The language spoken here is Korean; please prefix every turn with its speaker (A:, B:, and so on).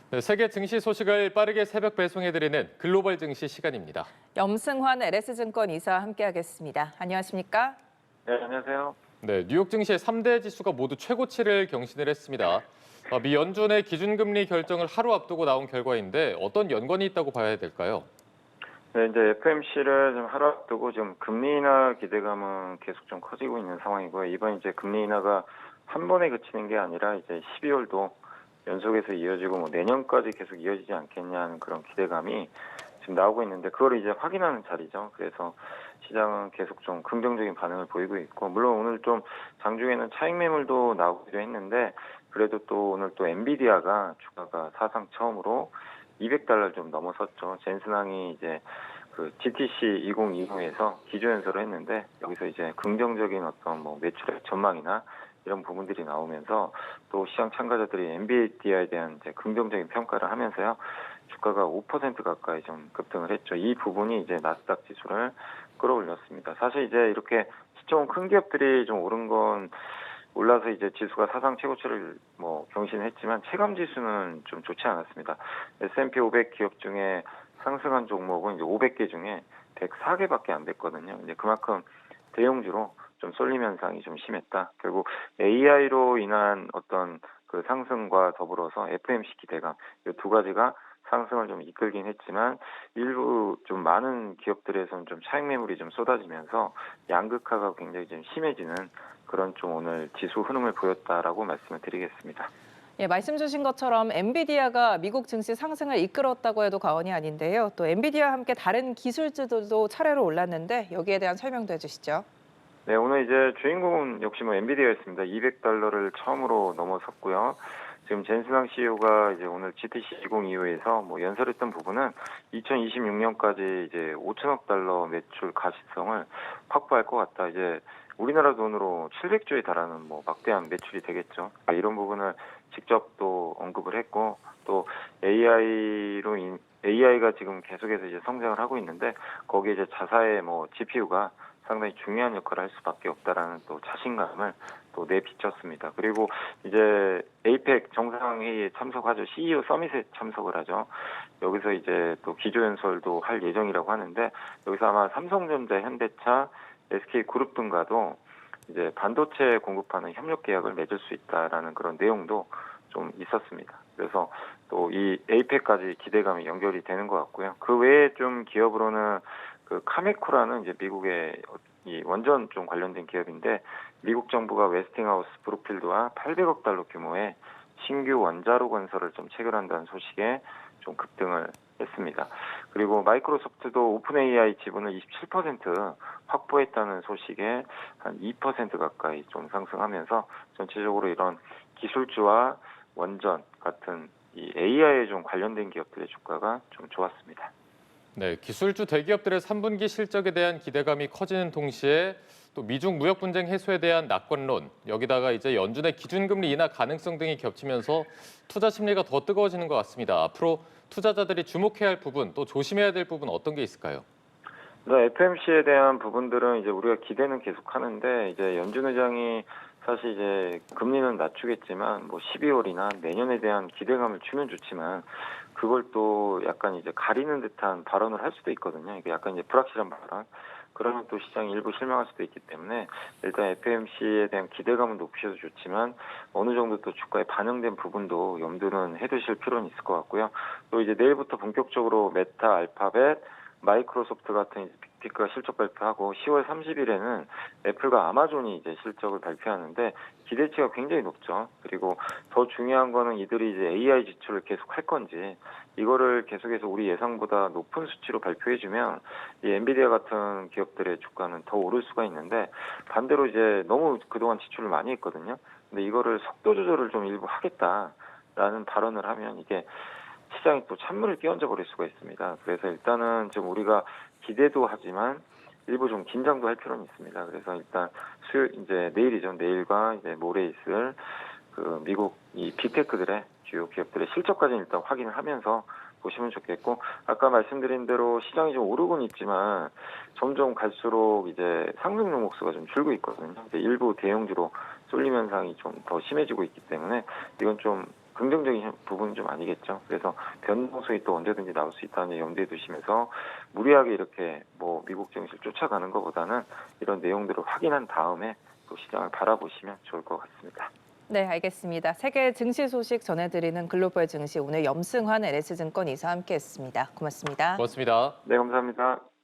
A: 네, 세계 증시 소식을 빠르게 새벽 배송해드리는 글로벌 증시 시간입니다.
B: 염승환 LS증권 이사와 함께하겠습니다. 안녕하십니까?
C: 네, 안녕하세요.
A: 네, 뉴욕 증시의 3대 지수가 모두 최고치를 경신을 했습니다. 미 연준의 기준금리 결정을 하루 앞두고 나온 결과인데 어떤 연관이 있다고 봐야 될까요?
C: 네, 이제 FMC를 좀 하루 앞두고 지금 금리 인하 기대감은 계속 좀 커지고 있는 상황이고요. 이번 이제 금리 인하가 한 번에 그치는 게 아니라 이제 12월도 연속해서 이어지고 뭐 내년까지 계속 이어지지 않겠냐는 그런 기대감이 지금 나오고 있는데 그걸 이제 확인하는 자리죠. 그래서 시장은 계속 좀 긍정적인 반응을 보이고 있고 물론 오늘 좀 장중에는 차익 매물도 나오기도 했는데 그래도 또 오늘 또 엔비디아가 주가가 사상 처음으로 200달러를 좀 넘어섰죠. 젠슨항이 이제 그 GTC 2020에서 기조연설을 했는데 여기서 이제 긍정적인 어떤 뭐 매출액 전망이나 이런 부분들이 나오면서 또 시장 참가자들이 엔비디아에 대한 이제 긍정적인 평가를 하면서요. 주가가 5% 가까이 좀 급등을 했죠. 이 부분이 이제 나스닥 지수를 끌어올렸습니다. 사실 이제 이렇게 시총 큰 기업들이 좀 오른 건 올라서 이제 지수가 사상 최고치를 뭐 경신했지만 체감 지수는 좀 좋지 않았습니다. S&P 500 기업 중에 상승한 종목은 이제 500개 중에 104개밖에 안 됐거든요. 이제 그만큼 대형주로 좀 쏠림 현상이 좀 심했다. 결국 AI로 인한 어떤 그 상승과 더불어서 FMC 기대감 이 두 가지가 상승을 좀 이끌긴 했지만 일부 좀 많은 기업들에서는 좀 차익 매물이 좀 쏟아지면서 양극화가 굉장히 좀 심해지는 그런 좀 오늘 지수 흐름을 보였다라고 말씀을 드리겠습니다.
B: 예, 말씀 주신 것처럼 엔비디아가 미국 증시 상승을 이끌었다고 해도 과언이 아닌데요. 또 엔비디아와 함께 다른 기술주들도 차례로 올랐는데 여기에 대한 설명도 해주시죠.
C: 네, 오늘 이제 주인공은 역시 뭐 엔비디아였습니다. 200달러를 처음으로 넘어섰고요. 지금 젠슨항 CEO가 이제 오늘 GTC 2025에서 뭐 연설했던 부분은 2026년까지 이제 5천억 달러 매출 가시성을 확보할 것 같다. 이제 우리나라 돈으로 700조에 달하는 뭐 막대한 매출이 되겠죠. 이런 부분을 직접 또 언급을 했고 또 AI가 지금 계속해서 이제 성장을 하고 있는데 거기에 이제 자사의 뭐 GPU가 상당히 중요한 역할을 할 수밖에 없다라는 또 자신감을 또 내비쳤습니다. 그리고 이제 에이펙 정상회의에 참석하죠. CEO 서밋에 참석을 하죠. 여기서 이제 또 기조연설도 할 예정이라고 하는데 여기서 아마 삼성전자, 현대차, SK그룹 등과도 이제 반도체 공급하는 협력 계약을 맺을 수 있다라는 그런 내용도 좀 있었습니다. 그래서 또 이 에이펙까지 기대감이 연결이 되는 것 같고요. 그 외에 좀 기업으로는 그 카메코라는 이제 미국의 이 원전 좀 관련된 기업인데 미국 정부가 웨스팅하우스 브룩필드와 800억 달러 규모의 신규 원자로 건설을 좀 체결한다는 소식에 좀 급등을 했습니다. 그리고 마이크로소프트도 오픈 AI 지분을 27% 확보했다는 소식에 한 2% 가까이 좀 상승하면서 전체적으로 이런 기술주와 원전 같은 이 AI에 좀 관련된 기업들의 주가가 좀 좋았습니다.
A: 네, 기술주 대기업들의 3분기 실적에 대한 기대감이 커지는 동시에 또 미중 무역 분쟁 해소에 대한 낙관론, 여기다가 이제 연준의 기준금리 인하 가능성 등이 겹치면서 투자 심리가 더 뜨거워지는 것 같습니다. 앞으로 투자자들이 주목해야 할 부분, 또 조심해야 될 부분 어떤 게 있을까요?
C: FMC에 대한 부분들은 이제 우리가 기대는 계속 하는데 이제 연준 의장이 사실 이제 금리는 낮추겠지만 뭐 12월이나 내년에 대한 기대감을 주면 좋지만 그걸 또 약간 이제 가리는 듯한 발언을 할 수도 있거든요. 이게 약간 이제 불확실한 발언. 그러면 또 시장이 일부 실망할 수도 있기 때문에 일단 FMC에 대한 기대감은 높이셔도 좋지만 어느 정도 또 주가에 반영된 부분도 염두는 해두실 필요는 있을 것 같고요. 또 이제 내일부터 본격적으로 메타, 알파벳, 마이크로소프트 같은 빅테크가 실적 발표하고 10월 30일에는 애플과 아마존이 이제 실적을 발표하는데 기대치가 굉장히 높죠. 그리고 더 중요한 거는 이들이 이제 AI 지출을 계속 할 건지 이거를 계속해서 우리 예상보다 높은 수치로 발표해주면 이 엔비디아 같은 기업들의 주가는 더 오를 수가 있는데 반대로 이제 너무 그동안 지출을 많이 했거든요. 근데 이거를 속도 조절을 좀 일부 하겠다라는 발언을 하면 이게 시장이 또 찬물을 끼얹어 버릴 수가 있습니다. 그래서 일단은 지금 우리가 기대도 하지만 일부 좀 긴장도 할 필요는 있습니다. 그래서 일단 이제 내일이죠. 내일과 이제 모레 있을 그 미국 이 빅테크들의 주요 기업들의 실적까지는 일단 확인을 하면서 보시면 좋겠고 아까 말씀드린 대로 시장이 좀 오르곤 있지만 점점 갈수록 이제 상승 종목 수가 좀 줄고 있거든요. 이제 일부 대형주로 쏠림 현상이 좀 더 심해지고 있기 때문에 이건 좀 긍정적인 부분은 좀 아니겠죠. 그래서 변동성이 또 언제든지 나올 수 있다는 염두에 두시면서 무리하게 이렇게 뭐 미국 증시를 쫓아가는 것보다는 이런 내용들을 확인한 다음에 또 시장을 바라보시면 좋을 것 같습니다.
B: 네, 알겠습니다. 세계 증시 소식 전해드리는 글로벌 증시 오늘 염승환 LS증권 이사 함께했습니다. 고맙습니다.
A: 고맙습니다.
C: 네, 감사합니다.